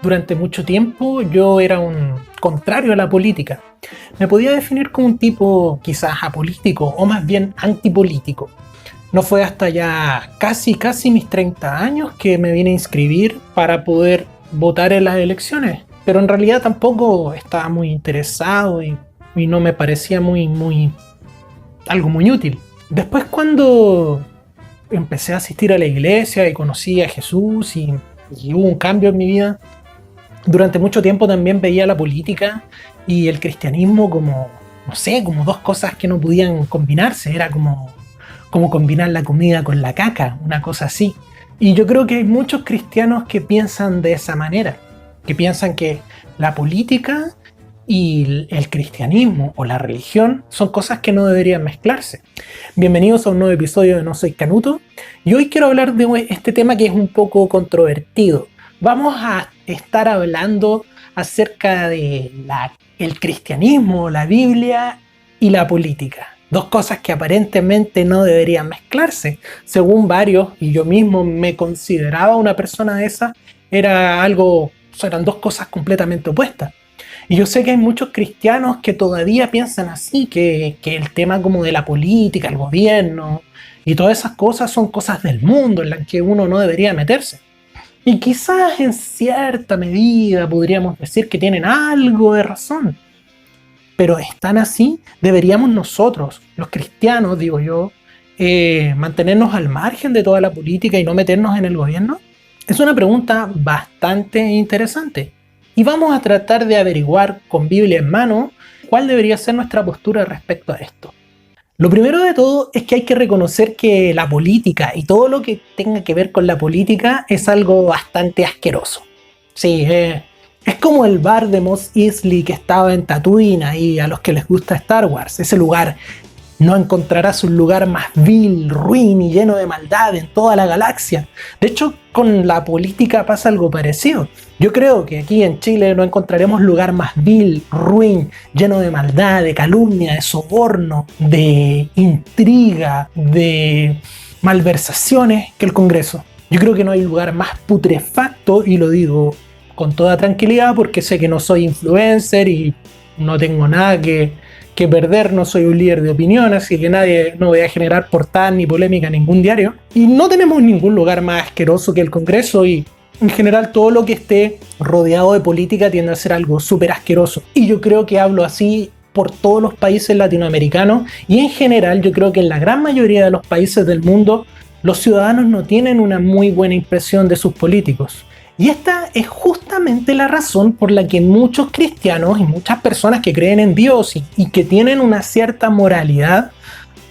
Durante mucho tiempo yo era un contrario a la política. Me podía definir como un tipo quizás apolítico o más bien antipolítico. No fue hasta ya casi mis 30 años que me vine a inscribir para poder votar en las elecciones. Pero en realidad tampoco estaba muy interesado y no me parecía algo muy útil. Después cuando empecé a asistir a la iglesia y conocí a Jesús y hubo un cambio en mi vida, durante mucho tiempo también veía la política y el cristianismo como, no sé, como dos cosas que no podían combinarse. Era como combinar la comida con la caca, una cosa así. Y yo creo que hay muchos cristianos que piensan de esa manera, que piensan que la política y el cristianismo o la religión son cosas que no deberían mezclarse. Bienvenidos a un nuevo episodio de No Soy Canuto, y hoy quiero hablar de este tema que es un poco controvertido. Vamos a estar hablando acerca de el cristianismo, la Biblia y la política. Dos cosas que aparentemente no deberían mezclarse. Según varios, y yo mismo me consideraba una persona de esas, eran dos cosas completamente opuestas. Y yo sé que hay muchos cristianos que todavía piensan así, que el tema como de la política, el gobierno y todas esas cosas son cosas del mundo en las que uno no debería meterse. Y quizás en cierta medida podríamos decir que tienen algo de razón. Pero están así, deberíamos nosotros, los cristianos, digo yo, mantenernos al margen de toda la política y no meternos en el gobierno. Es una pregunta bastante interesante. Y vamos a tratar de averiguar con Biblia en mano cuál debería ser nuestra postura respecto a esto. Lo primero de todo es que hay que reconocer que la política y todo lo que tenga que ver con la política es algo bastante asqueroso. Sí, es como el bar de Mos Eisley que estaba en Tatooine, ahí a los que les gusta Star Wars. Ese lugar, no encontrarás un lugar más vil, ruin y lleno de maldad en toda la galaxia. De hecho, con la política pasa algo parecido. Yo creo que aquí en Chile no encontraremos lugar más vil, ruin, lleno de maldad, de calumnia, de soborno, de intriga, de malversaciones que el Congreso. Yo creo que no hay lugar más putrefacto, y lo digo con toda tranquilidad porque sé que no soy influencer y no tengo nada que perder, no soy un líder de opinión, así que no voy a generar portada ni polémica en ningún diario. Y no tenemos ningún lugar más asqueroso que el Congreso, y en general todo lo que esté rodeado de política tiende a ser algo súper asqueroso. Y yo creo que hablo así por todos los países latinoamericanos, y en general yo creo que en la gran mayoría de los países del mundo los ciudadanos no tienen una muy buena impresión de sus políticos. Y esta es justamente la razón por la que muchos cristianos y muchas personas que creen en Dios y que tienen una cierta moralidad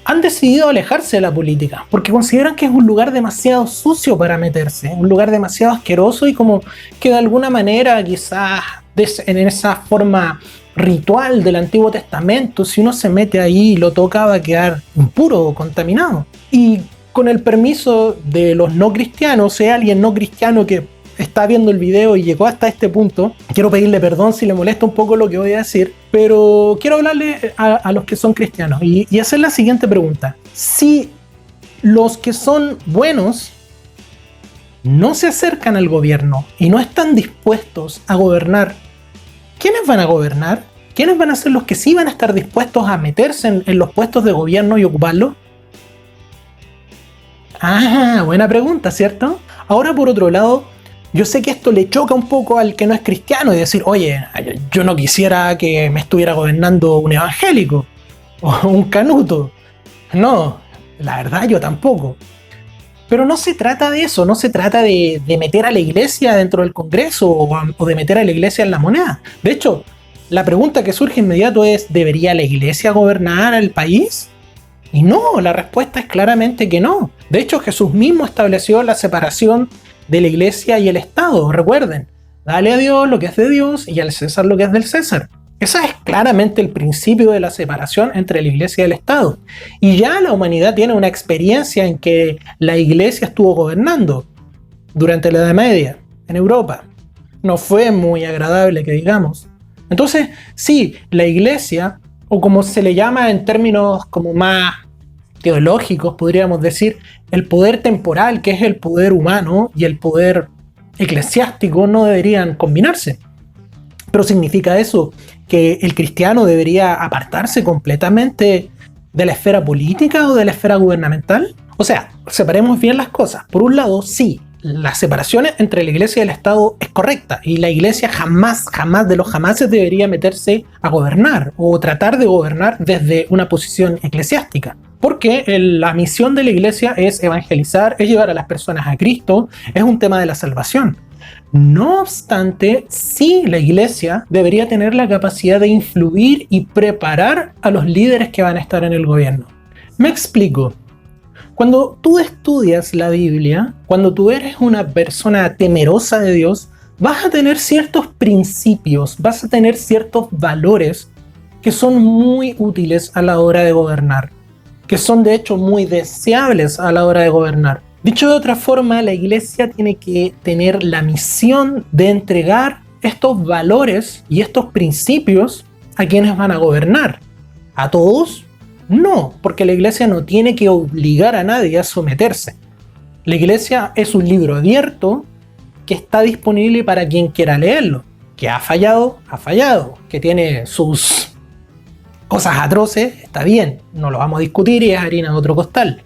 han decidido alejarse de la política, porque consideran que es un lugar demasiado sucio para meterse, un lugar demasiado asqueroso, y como que de alguna manera quizás en esa forma ritual del Antiguo Testamento, si uno se mete ahí y lo toca, va a quedar impuro o contaminado. Y con el permiso de los no cristianos, sea alguien no cristiano que está viendo el video y llegó hasta este punto, quiero pedirle perdón si le molesta un poco lo que voy a decir, pero quiero hablarle a los que son cristianos y hacer la siguiente pregunta. Si los que son buenos no se acercan al gobierno y no están dispuestos a gobernar, ¿quiénes van a gobernar? ¿Quiénes van a ser los que sí van a estar dispuestos a meterse en los puestos de gobierno y ocuparlos? Ah, buena pregunta, ¿cierto? Ahora, por otro lado, yo sé que esto le choca un poco al que no es cristiano y decir, oye, yo no quisiera que me estuviera gobernando un evangélico o un canuto. No, la verdad yo tampoco. Pero no se trata de eso, no se trata de meter a la iglesia dentro del Congreso o de meter a la iglesia en la moneda. De hecho, la pregunta que surge inmediato es, ¿debería la iglesia gobernar el país? Y no, la respuesta es claramente que no. De hecho, Jesús mismo estableció la separación de la iglesia y el Estado. Recuerden, dale a Dios lo que es de Dios y al César lo que es del César. Ese es claramente el principio de la separación entre la iglesia y el Estado. Y ya la humanidad tiene una experiencia en que la iglesia estuvo gobernando durante la Edad Media en Europa. No fue muy agradable, que digamos. Entonces, sí, la iglesia, o como se le llama en términos como más teológicos, podríamos decir, el poder temporal, que es el poder humano, y el poder eclesiástico no deberían combinarse. Pero ¿significa eso que el cristiano debería apartarse completamente de la esfera política o de la esfera gubernamental? O sea, separemos bien las cosas. Por un lado, sí, la separación entre la iglesia y el Estado es correcta, y la iglesia jamás de los jamases debería meterse a gobernar o tratar de gobernar desde una posición eclesiástica. Porque la misión de la iglesia es evangelizar, es llevar a las personas a Cristo, es un tema de la salvación. No obstante, sí, la iglesia debería tener la capacidad de influir y preparar a los líderes que van a estar en el gobierno. Me explico. Cuando tú estudias la Biblia, cuando tú eres una persona temerosa de Dios, vas a tener ciertos principios, vas a tener ciertos valores que son muy útiles a la hora de gobernar, que son de hecho muy deseables a la hora de gobernar. Dicho de otra forma, la iglesia tiene que tener la misión de entregar estos valores y estos principios a quienes van a gobernar. ¿A todos? No, porque la iglesia no tiene que obligar a nadie a someterse. La iglesia es un libro abierto que está disponible para quien quiera leerlo. Que ha fallado, que tiene sus cosas atroces, está bien, no lo vamos a discutir y es harina de otro costal.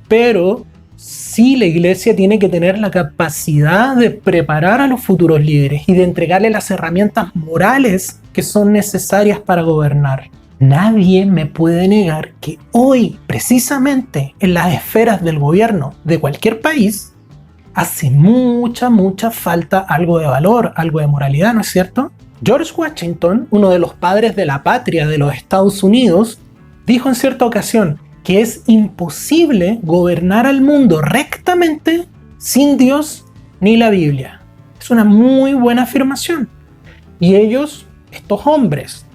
Pero sí, la iglesia tiene que tener la capacidad de preparar a los futuros líderes y de entregarles las herramientas morales que son necesarias para gobernar. Nadie me puede negar que hoy, precisamente en las esferas del gobierno de cualquier país, hace mucha falta algo de valor, algo de moralidad, ¿no es cierto? George Washington, uno de los padres de la patria de los Estados Unidos, dijo en cierta ocasión que es imposible gobernar al mundo rectamente sin Dios ni la Biblia. Es una muy buena afirmación. Y ellos, estos hombres,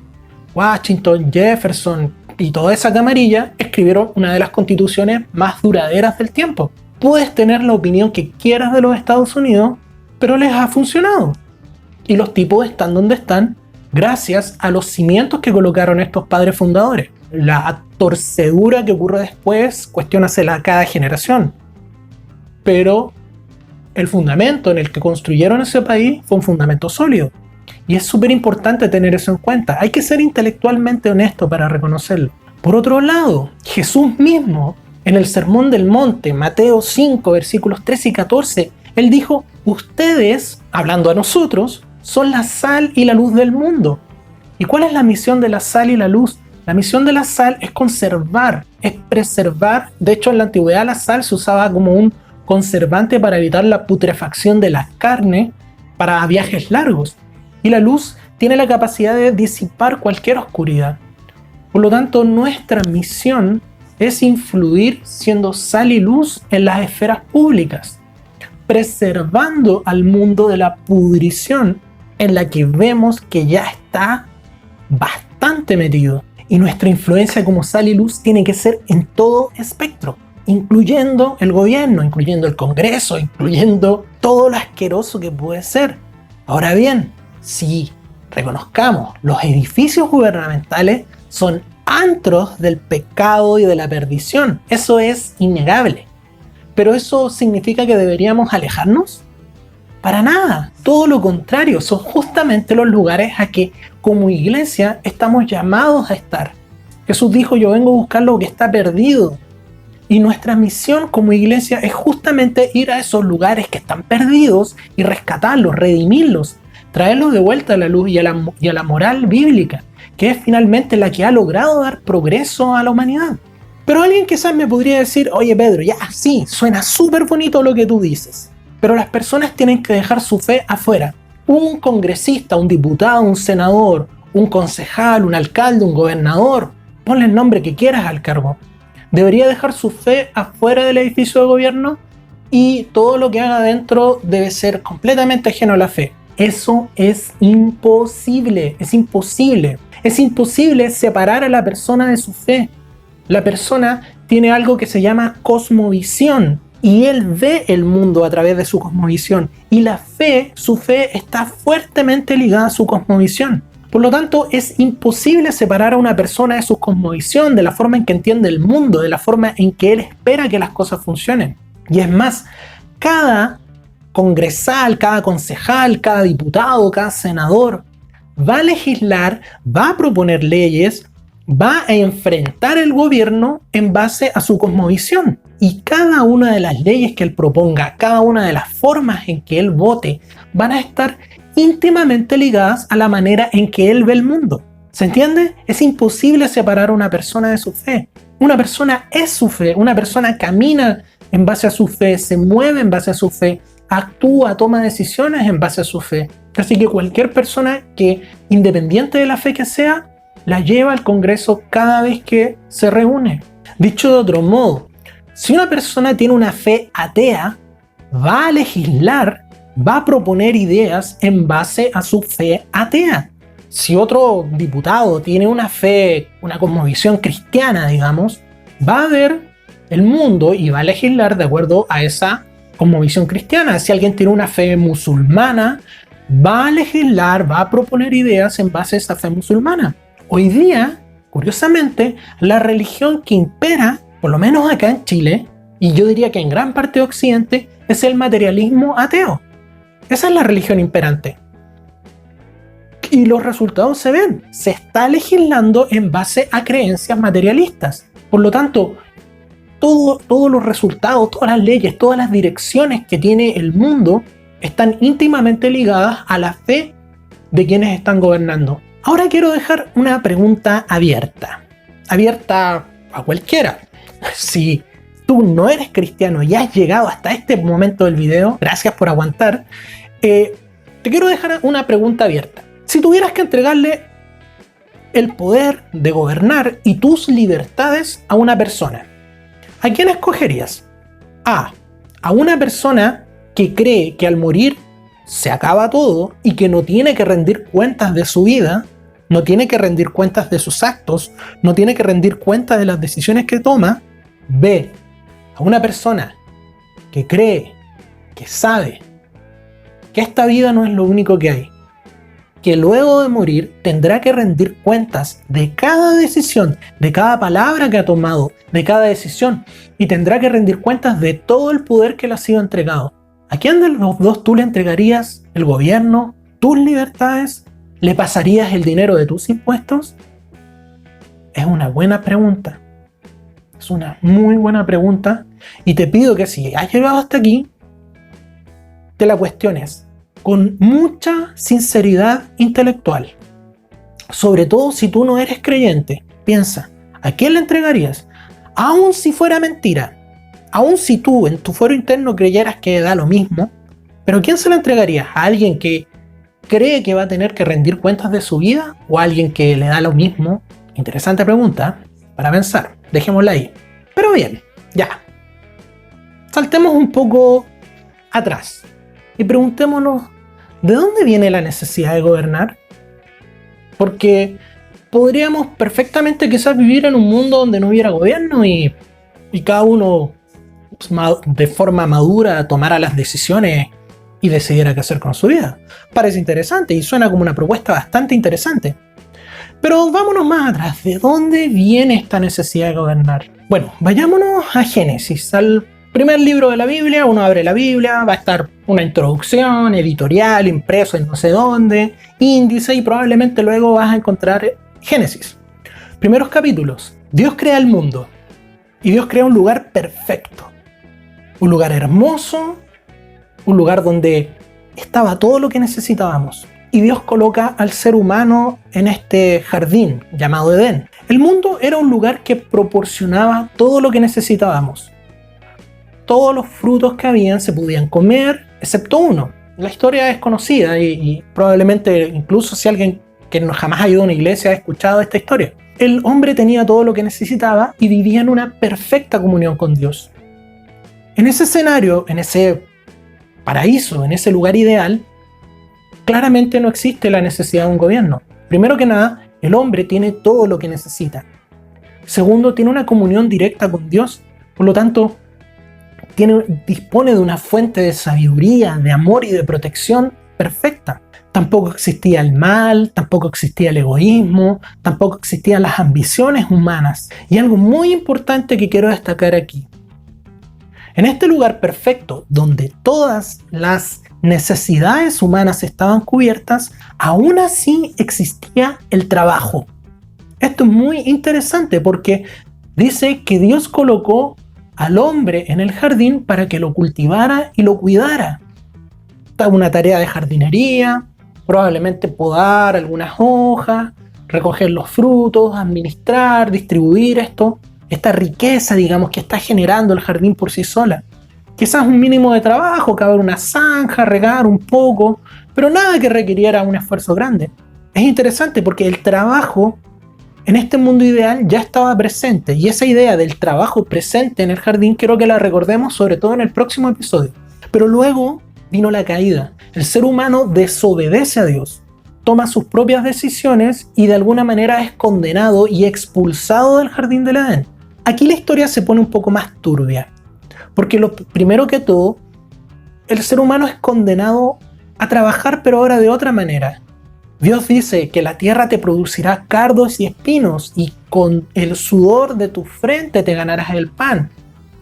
Washington, Jefferson y toda esa camarilla, escribieron una de las constituciones más duraderas del tiempo. Puedes tener la opinión que quieras de los Estados Unidos, pero les ha funcionado. Y los tipos están donde están gracias a los cimientos que colocaron estos padres fundadores. La torcedura que ocurre después, cuestiónasela a cada generación. Pero el fundamento en el que construyeron ese país fue un fundamento sólido. Y es súper importante tener eso en cuenta. Hay que ser intelectualmente honesto para reconocerlo. Por otro lado, Jesús mismo, en el Sermón del Monte, Mateo 5, versículos 13 y 14, él dijo: ustedes, hablando a nosotros, son la sal y la luz del mundo. ¿Y cuál es la misión de la sal y la luz? La misión de la sal es conservar, es preservar. De hecho, en la antigüedad la sal se usaba como un conservante para evitar la putrefacción de la carne para viajes largos. Y la luz tiene la capacidad de disipar cualquier oscuridad. Por lo tanto, nuestra misión es influir siendo sal y luz en las esferas públicas, preservando al mundo de la pudrición en la que vemos que ya está bastante metido. Y nuestra influencia como sal y luz tiene que ser en todo espectro, incluyendo el gobierno, incluyendo el Congreso, incluyendo todo lo asqueroso que puede ser. Ahora bien, sí, reconozcamos, los edificios gubernamentales son antros del pecado y de la perdición. Eso es innegable. ¿Pero eso significa que deberíamos alejarnos? Para nada, todo lo contrario, son justamente los lugares a que como iglesia estamos llamados a estar. Jesús dijo: yo vengo a buscar lo que está perdido. Y nuestra misión como iglesia es justamente ir a esos lugares que están perdidos y rescatarlos, redimirlos, traerlos de vuelta a la luz y a la moral bíblica, que es finalmente la que ha logrado dar progreso a la humanidad. Pero alguien quizás me podría decir: oye Pedro, ya sí, suena súper bonito lo que tú dices, pero las personas tienen que dejar su fe afuera. Un congresista, un diputado, un senador, un concejal, un alcalde, un gobernador, ponle el nombre que quieras al cargo, debería dejar su fe afuera del edificio de gobierno y todo lo que haga dentro debe ser completamente ajeno a la fe. Eso es imposible, es imposible. Es imposible separar a la persona de su fe. La persona tiene algo que se llama cosmovisión y él ve el mundo a través de su cosmovisión. Y la fe, su fe está fuertemente ligada a su cosmovisión. Por lo tanto, es imposible separar a una persona de su cosmovisión, de la forma en que entiende el mundo, de la forma en que él espera que las cosas funcionen. Y es más, cada congresal, cada concejal, cada diputado, cada senador va a legislar, va a proponer leyes, va a enfrentar el gobierno en base a su cosmovisión. Y cada una de las leyes que él proponga, cada una de las formas en que él vote, van a estar íntimamente ligadas a la manera en que él ve el mundo. ¿Se entiende? Es imposible separar a una persona de su fe. Una persona es su fe, una persona camina en base a su fe, se mueve en base a su fe, actúa, toma decisiones en base a su fe. Así que cualquier persona que, independiente de la fe que sea, la lleva al Congreso cada vez que se reúne. Dicho de otro modo, si una persona tiene una fe atea, va a legislar, va a proponer ideas en base a su fe atea. Si otro diputado tiene una fe, una cosmovisión cristiana, digamos, va a ver el mundo y va a legislar de acuerdo a esa cosmovisión cristiana. Si alguien tiene una fe musulmana, va a legislar, va a proponer ideas en base a esa fe musulmana. Hoy día, curiosamente, la religión que impera, por lo menos acá en Chile, y yo diría que en gran parte de Occidente, es el materialismo ateo. Esa es la religión imperante. Y los resultados se ven. Se está legislando en base a creencias materialistas. Por lo tanto, todos los resultados, todas las leyes, todas las direcciones que tiene el mundo están íntimamente ligadas a la fe de quienes están gobernando. Ahora quiero dejar una pregunta abierta a cualquiera. Si tú no eres cristiano y has llegado hasta este momento del video, gracias por aguantar, te quiero dejar una pregunta abierta. Si tuvieras que entregarle el poder de gobernar y tus libertades a una persona, ¿a quién escogerías? A una persona que cree que al morir se acaba todo y que no tiene que rendir cuentas de su vida, no tiene que rendir cuentas de sus actos, no tiene que rendir cuentas de las decisiones que toma. B, a una persona que cree, que sabe que esta vida no es lo único que hay, que luego de morir tendrá que rendir cuentas de cada decisión, de cada palabra que ha tomado, de cada decisión, y tendrá que rendir cuentas de todo el poder que le ha sido entregado. ¿A quién de los dos tú le entregarías el gobierno, tus libertades? ¿Le pasarías el dinero de tus impuestos? Es una buena pregunta. Es una muy buena pregunta. Y te pido que si has llegado hasta aquí, te la cuestiones con mucha sinceridad intelectual. Sobre todo si tú no eres creyente. Piensa, ¿a quién le entregarías? Aun si fuera mentira. Aun si tú en tu fuero interno creyeras que da lo mismo. ¿Pero quién se lo entregarías? ¿A alguien que cree que va a tener que rendir cuentas de su vida? ¿O a alguien que le da lo mismo? Interesante pregunta para pensar. Dejémosla ahí. Pero bien, ya. Saltemos un poco atrás y preguntémonos, ¿de dónde viene la necesidad de gobernar? Porque podríamos perfectamente quizás vivir en un mundo donde no hubiera gobierno y cada uno de forma madura tomara las decisiones y decidiera qué hacer con su vida. Parece interesante y suena como una propuesta bastante interesante. Pero vámonos más atrás. ¿De dónde viene esta necesidad de gobernar? Bueno, vayámonos a Génesis, al primer libro de la Biblia. Uno abre la Biblia, va a estar una introducción, editorial, impreso en no sé dónde, índice, y probablemente luego vas a encontrar Génesis. Primeros capítulos. Dios crea el mundo y Dios crea un lugar perfecto. Un lugar hermoso, un lugar donde estaba todo lo que necesitábamos. Y Dios coloca al ser humano en este jardín llamado Edén. El mundo era un lugar que proporcionaba todo lo que necesitábamos. Todos los frutos que habían se podían comer, excepto uno. La historia es conocida y probablemente incluso si alguien que jamás ha ido a una iglesia ha escuchado esta historia. El hombre tenía todo lo que necesitaba y vivía en una perfecta comunión con Dios. En ese escenario, en ese paraíso, en ese lugar ideal, claramente no existe la necesidad de un gobierno. Primero que nada, el hombre tiene todo lo que necesita. Segundo, tiene una comunión directa con Dios. Por lo tanto, dispone de una fuente de sabiduría, de amor y de protección perfecta. Tampoco existía el mal, tampoco existía el egoísmo, tampoco existían las ambiciones humanas. Y algo muy importante que quiero destacar aquí. En este lugar perfecto, donde todas las necesidades humanas estaban cubiertas, aún así existía el trabajo. Esto es muy interesante porque dice que Dios colocó al hombre en el jardín para que lo cultivara y lo cuidara. Una tarea de jardinería, probablemente podar algunas hojas, recoger los frutos, administrar, distribuir esta riqueza, digamos, que está generando el jardín por sí sola. Quizás un mínimo de trabajo, cavar una zanja, regar un poco, pero nada que requiriera un esfuerzo grande. Es interesante porque el trabajo en este mundo ideal ya estaba presente, y esa idea del trabajo presente en el jardín quiero que la recordemos sobre todo en el próximo episodio. Pero luego vino la caída. El ser humano desobedece a Dios, toma sus propias decisiones y de alguna manera es condenado y expulsado del jardín del Edén. Aquí la historia se pone un poco más turbia, porque lo primero que todo, el ser humano es condenado a trabajar, pero ahora de otra manera. Dios dice que la tierra te producirá cardos y espinos y con el sudor de tu frente te ganarás el pan.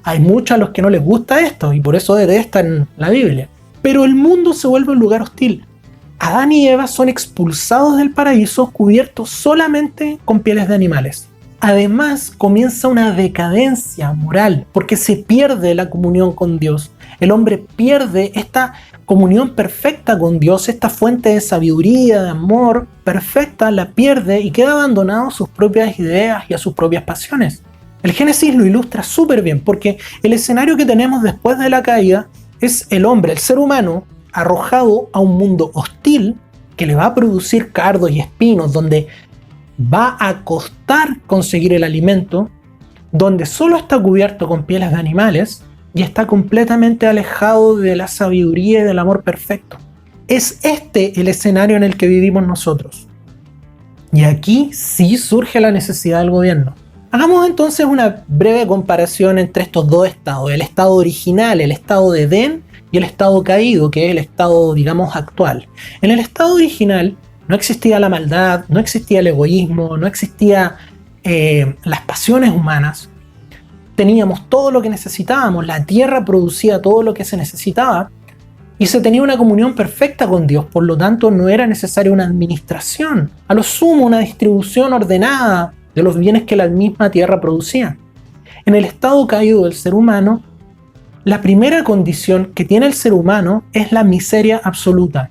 Hay muchos a los que no les gusta esto y por eso detestan la Biblia. Pero el mundo se vuelve un lugar hostil. Adán y Eva son expulsados del paraíso cubiertos solamente con pieles de animales. Además, comienza una decadencia moral porque se pierde la comunión con Dios. El hombre pierde esta comunión perfecta con Dios, esta fuente de sabiduría, de amor perfecta, la pierde y queda abandonado a sus propias ideas y a sus propias pasiones. El Génesis lo ilustra súper bien porque el escenario que tenemos después de la caída es el hombre, el ser humano, arrojado a un mundo hostil que le va a producir cardos y espinos, donde va a costar conseguir el alimento, donde solo está cubierto con pieles de animales y está completamente alejado de la sabiduría y del amor perfecto. Es este el escenario en el que vivimos nosotros. Y aquí sí surge la necesidad del gobierno. Hagamos entonces una breve comparación entre estos dos estados, el estado original, el estado de Edén, y el estado caído, que es el estado, digamos, actual. En el estado original no existía la maldad, no existía el egoísmo, no existía las pasiones humanas. Teníamos todo lo que necesitábamos, la tierra producía todo lo que se necesitaba y se tenía una comunión perfecta con Dios, por lo tanto no era necesaria una administración, a lo sumo una distribución ordenada de los bienes que la misma tierra producía. En el estado caído del ser humano, la primera condición que tiene el ser humano es la miseria absoluta.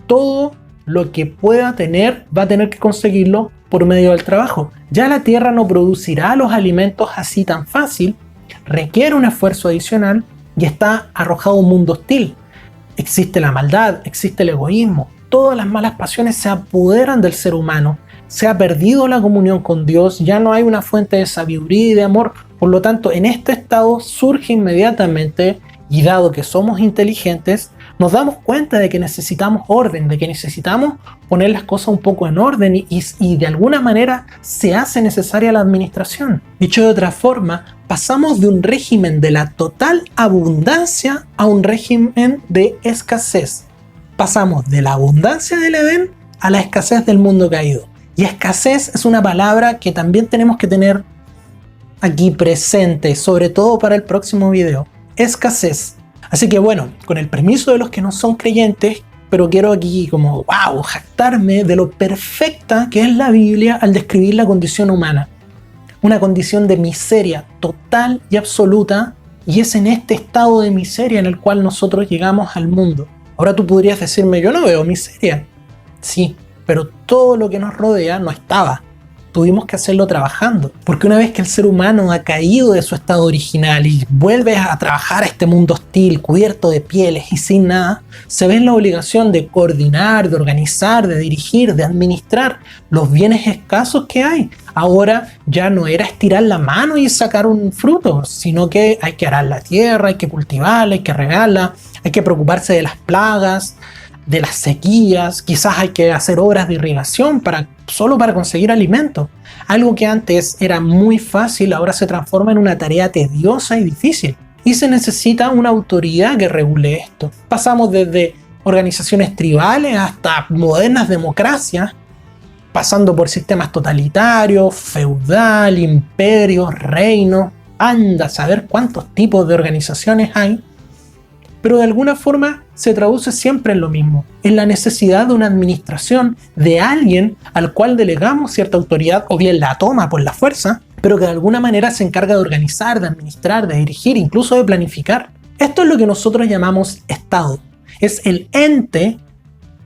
Todo lo que pueda tener va a tener que conseguirlo por medio del trabajo. Ya la tierra no producirá los alimentos así tan fácil, requiere un esfuerzo adicional y está arrojado a un mundo hostil. Existe la maldad, existe el egoísmo, todas las malas pasiones se apoderan del ser humano, se ha perdido la comunión con Dios, ya no hay una fuente de sabiduría y de amor, por lo tanto en este estado surge inmediatamente, y dado que somos inteligentes, nos damos cuenta de que necesitamos orden, de que necesitamos poner las cosas un poco en orden y de alguna manera se hace necesaria la administración. Dicho de otra forma, pasamos de un régimen de la total abundancia a un régimen de escasez. Pasamos de la abundancia del Edén a la escasez del mundo caído. Y escasez es una palabra que también tenemos que tener aquí presente, sobre todo para el próximo video. Escasez. Así que bueno, con el permiso de los que no son creyentes, pero quiero aquí como, wow, jactarme de lo perfecta que es la Biblia al describir la condición humana. Una condición de miseria total y absoluta, y es en este estado de miseria en el cual nosotros llegamos al mundo. Ahora tú podrías decirme, yo no veo miseria. Sí, pero todo lo que nos rodea no estaba. Tuvimos que hacerlo trabajando, porque una vez que el ser humano ha caído de su estado original y vuelve a trabajar a este mundo hostil, cubierto de pieles y sin nada, se ve en la obligación de coordinar, de organizar, de dirigir, de administrar los bienes escasos que hay. Ahora ya no era estirar la mano y sacar un fruto, sino que hay que arar la tierra, hay que cultivarla, hay que regarla, hay que preocuparse de las plagas, de las sequías, quizás hay que hacer obras de irrigación solo para conseguir alimento. Algo que antes era muy fácil, ahora se transforma en una tarea tediosa y difícil. Y se necesita una autoridad que regule esto. Pasamos desde organizaciones tribales hasta modernas democracias, pasando por sistemas totalitarios, feudal, imperios, reinos. anda a saber cuántos tipos de organizaciones hay, pero de alguna forma se traduce siempre en lo mismo, en la necesidad de una administración, de alguien al cual delegamos cierta autoridad o bien la toma por la fuerza, pero que de alguna manera se encarga de organizar, de administrar, de dirigir, incluso de planificar. Esto es lo que nosotros llamamos Estado. Es el ente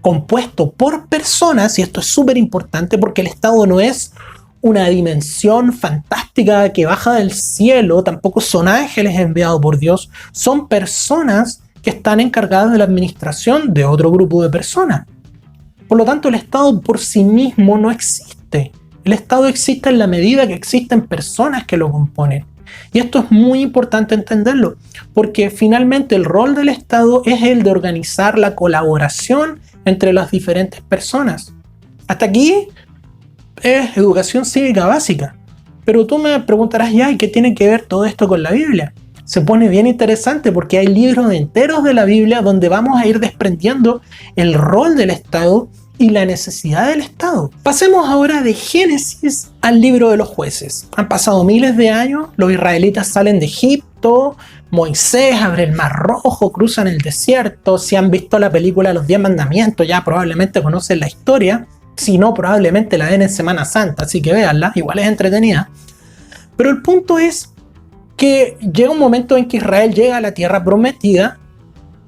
compuesto por personas, y esto es súper importante porque el Estado no es una dimensión fantástica que baja del cielo, tampoco son ángeles enviados por Dios, son personas que están encargadas de la administración de otro grupo de personas. Por lo tanto, el Estado por sí mismo no existe. El Estado existe en la medida que existen personas que lo componen. Y esto es muy importante entenderlo, porque finalmente el rol del Estado es el de organizar la colaboración entre las diferentes personas. Hasta aquí es educación cívica básica. Pero tú me preguntarás ya, ¿y qué tiene que ver todo esto con la Biblia? Se pone bien interesante porque hay libros enteros de la Biblia donde vamos a ir desprendiendo el rol del Estado y la necesidad del Estado. Pasemos ahora de Génesis al libro de los jueces. Han pasado miles de años, los israelitas salen de Egipto, Moisés abre el Mar Rojo, cruzan el desierto. Si han visto la película Los 10 Mandamientos ya probablemente conocen la historia. Si no, probablemente la ven en Semana Santa, así que véanla, igual es entretenida. Pero el punto es que llega un momento en que Israel llega a la tierra prometida,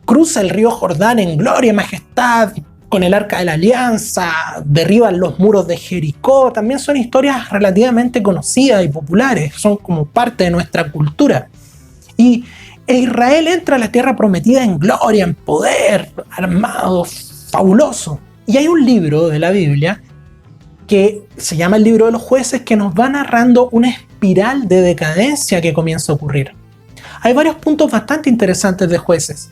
cruza el río Jordán en gloria y majestad, con el Arca de la Alianza, derriban los muros de Jericó. También son historias relativamente conocidas y populares, son como parte de nuestra cultura. Y Israel entra a la tierra prometida en gloria, en poder, armado, fabuloso. Y hay un libro de la Biblia que se llama el libro de los jueces, que nos va narrando una espiral de decadencia que comienza a ocurrir. Hay varios puntos bastante interesantes de jueces.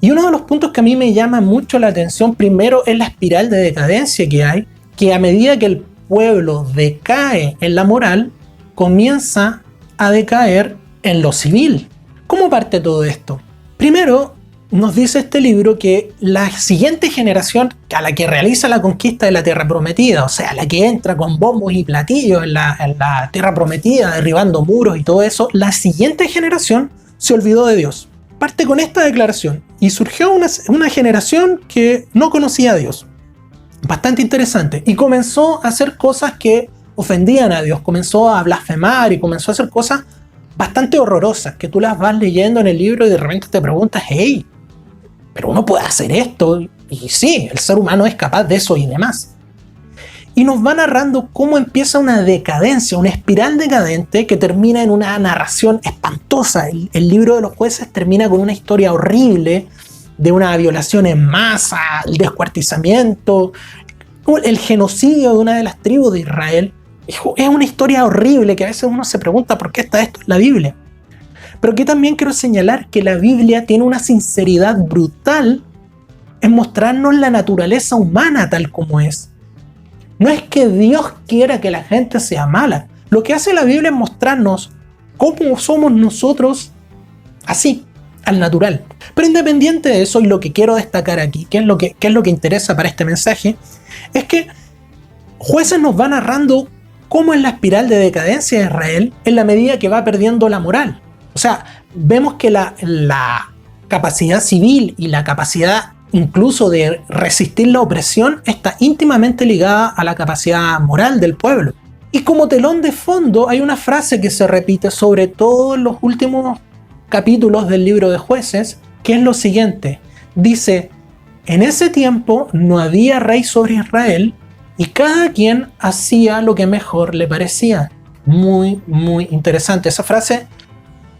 Y uno de los puntos que a mí me llama mucho la atención primero es la espiral de decadencia que hay, que a medida que el pueblo decae en la moral, comienza a decaer en lo civil. ¿Cómo parte todo esto? Primero, nos dice este libro que la siguiente generación a la que realiza la conquista de la tierra prometida, o sea, la que entra con bombos y platillos en la tierra prometida, derribando muros y todo eso, la siguiente generación se olvidó de Dios. Parte con esta declaración y surgió una generación que no conocía a Dios. Bastante interesante. Y comenzó a hacer cosas que ofendían a Dios, comenzó a blasfemar y comenzó a hacer cosas bastante horrorosas que tú las vas leyendo en el libro y de repente te preguntas, hey, pero uno puede hacer esto, y sí, el ser humano es capaz de eso y demás. Y nos va narrando cómo empieza una decadencia, una espiral decadente que termina en una narración espantosa. El libro de los jueces termina con una historia horrible de una violación en masa, el descuartizamiento, el genocidio de una de las tribus de Israel. Es una historia horrible que a veces uno se pregunta por qué está esto en la Biblia. Pero que también quiero señalar que la Biblia tiene una sinceridad brutal en mostrarnos la naturaleza humana tal como es. No es que Dios quiera que la gente sea mala. Lo que hace la Biblia es mostrarnos cómo somos nosotros así, al natural. Pero independiente de eso, y lo que quiero destacar aquí, qué es lo que interesa para este mensaje, es que Jueces nos va narrando cómo es la espiral de decadencia de Israel en la medida que va perdiendo la moral. O sea, vemos que la capacidad civil y la capacidad incluso de resistir la opresión está íntimamente ligada a la capacidad moral del pueblo. Y como telón de fondo hay una frase que se repite sobre todo en los últimos capítulos del libro de Jueces, que es lo siguiente. Dice, en ese tiempo no había rey sobre Israel y cada quien hacía lo que mejor le parecía. Muy, muy interesante. Esa frase,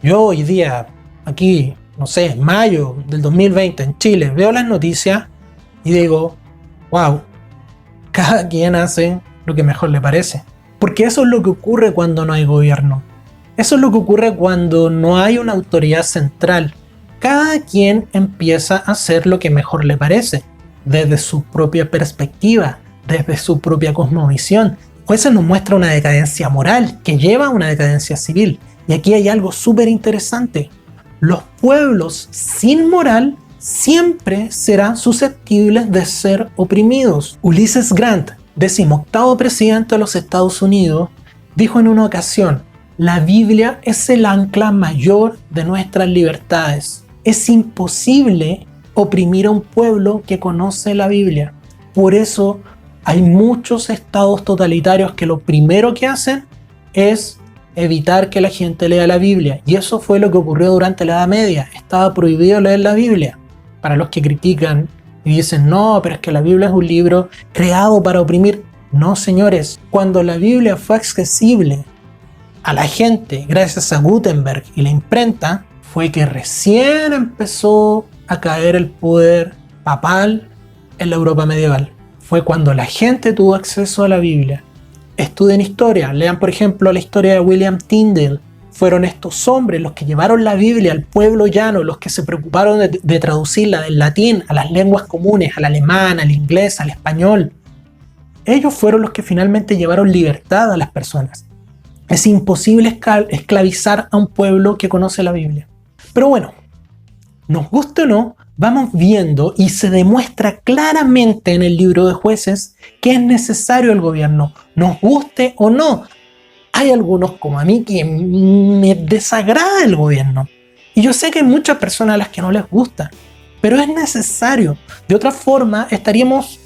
yo hoy día, aquí, no sé, mayo del 2020 en Chile, veo las noticias y digo, wow, cada quien hace lo que mejor le parece. Porque eso es lo que ocurre cuando no hay gobierno. Eso es lo que ocurre cuando no hay una autoridad central. Cada quien empieza a hacer lo que mejor le parece, desde su propia perspectiva, desde su propia cosmovisión. Jueces nos muestra una decadencia moral que lleva a una decadencia civil. Y aquí hay algo súper interesante. Los pueblos sin moral siempre serán susceptibles de ser oprimidos. Ulysses Grant, 18º presidente de los Estados Unidos, dijo en una ocasión, La Biblia es el ancla mayor de nuestras libertades. Es imposible oprimir a un pueblo que conoce la Biblia. Por eso hay muchos estados totalitarios que lo primero que hacen es evitar que la gente lea la Biblia. Y eso fue lo que ocurrió durante la Edad Media. Estaba prohibido leer la Biblia. Para los que critican y dicen, no, pero es que la Biblia es un libro creado para oprimir. No, señores. Cuando la Biblia fue accesible a la gente gracias a Gutenberg y la imprenta, fue que recién empezó a caer el poder papal en la Europa medieval. Fue cuando la gente tuvo acceso a la Biblia. Estudien historia, lean por ejemplo la historia de William Tyndale. Fueron estos hombres los que llevaron la Biblia al pueblo llano, los que se preocuparon de traducirla del latín a las lenguas comunes, al alemán, al inglés, al español. Ellos fueron los que finalmente llevaron libertad a las personas. Es imposible esclavizar a un pueblo que conoce la Biblia. Pero bueno, nos guste o no, vamos viendo y se demuestra claramente en el libro de Jueces que es necesario el gobierno, nos guste o no. Hay algunos como a mí que me desagrada el gobierno. Y yo sé que hay muchas personas a las que no les gusta, pero es necesario. De otra forma estaríamos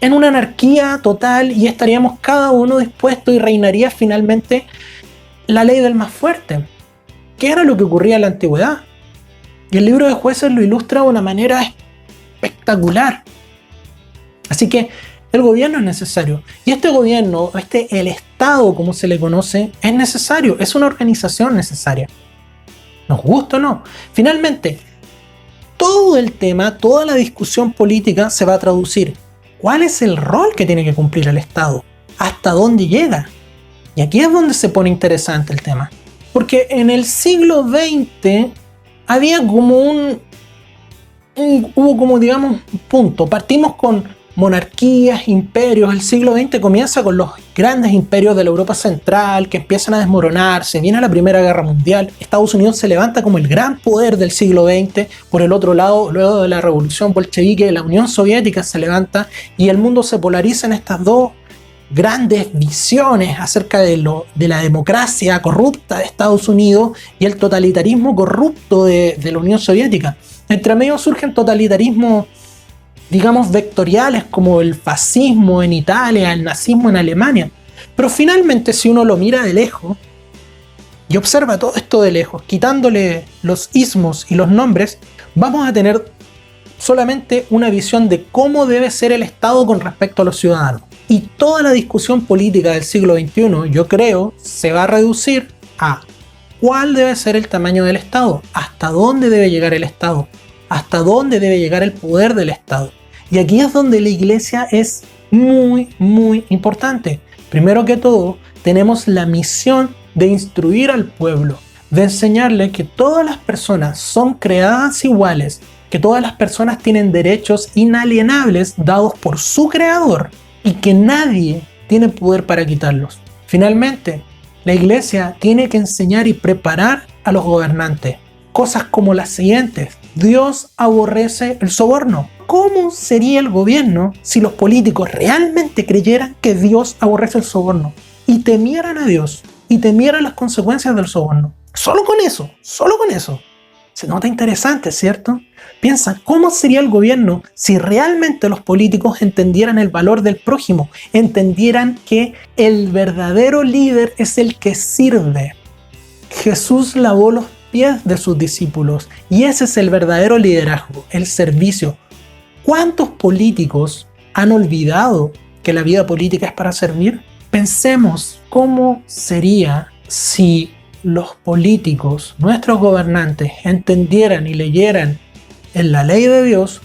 en una anarquía total y estaríamos cada uno dispuesto y reinaría finalmente la ley del más fuerte, que era lo que ocurría en la antigüedad. Y el libro de Jueces lo ilustra de una manera espectacular. Así que el gobierno es necesario. Y este gobierno, el Estado como se le conoce, es necesario. Es una organización necesaria. Nos gusta o no. Finalmente, todo el tema, toda la discusión política se va a traducir. ¿Cuál es el rol que tiene que cumplir el Estado? ¿Hasta dónde llega? Y aquí es donde se pone interesante el tema. Porque en el siglo XX había como hubo como digamos un punto. Partimos con monarquías, imperios. El siglo XX comienza con los grandes imperios de la Europa Central que empiezan a desmoronarse. Viene la Primera Guerra Mundial. Estados Unidos se levanta como el gran poder del siglo XX. Por el otro lado, luego de la Revolución Bolchevique, la Unión Soviética se levanta y el mundo se polariza en estas dos grandes visiones acerca de la democracia corrupta de Estados Unidos y el totalitarismo corrupto de la Unión Soviética. Entre medio surgen totalitarismos, digamos, vectoriales como el fascismo en Italia, el nazismo en Alemania. Pero finalmente, si uno lo mira de lejos y observa todo esto de lejos, quitándole los ismos y los nombres, vamos a tener solamente una visión de cómo debe ser el Estado con respecto a los ciudadanos. Y toda la discusión política del siglo XXI, yo creo, se va a reducir a cuál debe ser el tamaño del Estado, hasta dónde debe llegar el Estado, hasta dónde debe llegar el poder del Estado. Y aquí es donde la iglesia es muy, muy importante. Primero que todo, tenemos la misión de instruir al pueblo, de enseñarle que todas las personas son creadas iguales, que todas las personas tienen derechos inalienables dados por su creador y que nadie tiene poder para quitarlos. Finalmente, la iglesia tiene que enseñar y preparar a los gobernantes. Cosas como las siguientes. Dios aborrece el soborno. ¿Cómo sería el gobierno si los políticos realmente creyeran que Dios aborrece el soborno? Y temieran a Dios, y temieran las consecuencias del soborno. Solo con eso. Se nota interesante, ¿cierto? Piensa, ¿cómo sería el gobierno si realmente los políticos entendieran el valor del prójimo? Entendieran que el verdadero líder es el que sirve. Jesús lavó los pies de sus discípulos y ese es el verdadero liderazgo, el servicio. ¿Cuántos políticos han olvidado que la vida política es para servir? Pensemos cómo sería si los políticos, nuestros gobernantes, entendieran y leyeran en la ley de Dios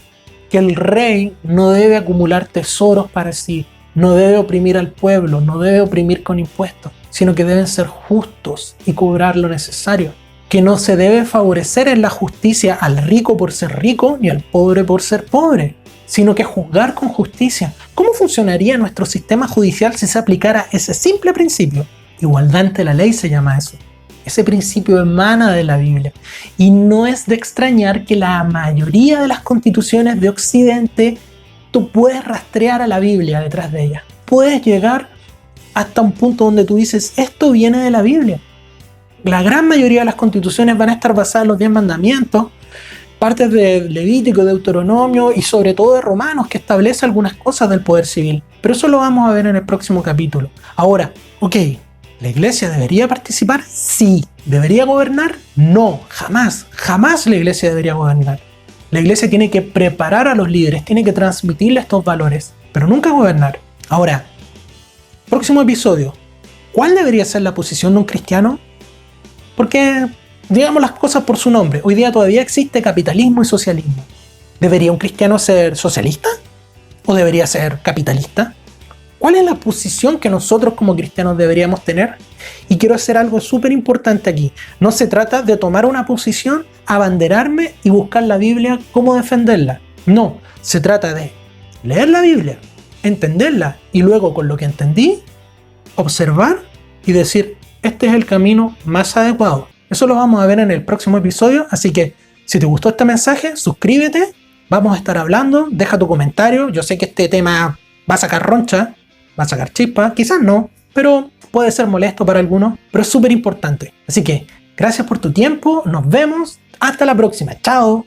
que el rey no debe acumular tesoros para sí, no debe oprimir al pueblo, no debe oprimir con impuestos, sino que deben ser justos y cobrar lo necesario, que no se debe favorecer en la justicia al rico por ser rico ni al pobre por ser pobre, sino que juzgar con justicia. ¿Cómo funcionaría nuestro sistema judicial si se aplicara ese simple principio? Igualdad ante la ley se llama eso. Ese principio emana de la Biblia. Y no es de extrañar que la mayoría de las constituciones de Occidente, tú puedes rastrear a la Biblia detrás de ellas. Puedes llegar hasta un punto donde tú dices, esto viene de la Biblia. La gran mayoría de las constituciones van a estar basadas en los 10 mandamientos, partes de Levítico, Deuteronomio y sobre todo de Romanos, que establece algunas cosas del poder civil. Pero eso lo vamos a ver en el próximo capítulo. Ahora, ok, ¿la iglesia debería participar? Sí. ¿Debería gobernar? No, jamás. Jamás la iglesia debería gobernar. La iglesia tiene que preparar a los líderes, tiene que transmitirle estos valores, pero nunca gobernar. Ahora, próximo episodio. ¿Cuál debería ser la posición de un cristiano? Porque, digamos las cosas por su nombre, hoy día todavía existe capitalismo y socialismo. ¿Debería un cristiano ser socialista? ¿O debería ser capitalista? ¿Cuál es la posición que nosotros como cristianos deberíamos tener? Y quiero hacer algo súper importante aquí. No se trata de tomar una posición, abanderarme y buscar la Biblia cómo defenderla. No, se trata de leer la Biblia, entenderla y luego con lo que entendí, observar y decir, este es el camino más adecuado. Eso lo vamos a ver en el próximo episodio, así que si te gustó este mensaje, suscríbete, vamos a estar hablando, deja tu comentario. Yo sé que este tema va a sacar roncha, va a sacar chispa, quizás no, pero puede ser molesto para algunos, pero es súper importante. Así que gracias por tu tiempo, nos vemos, hasta la próxima, chao.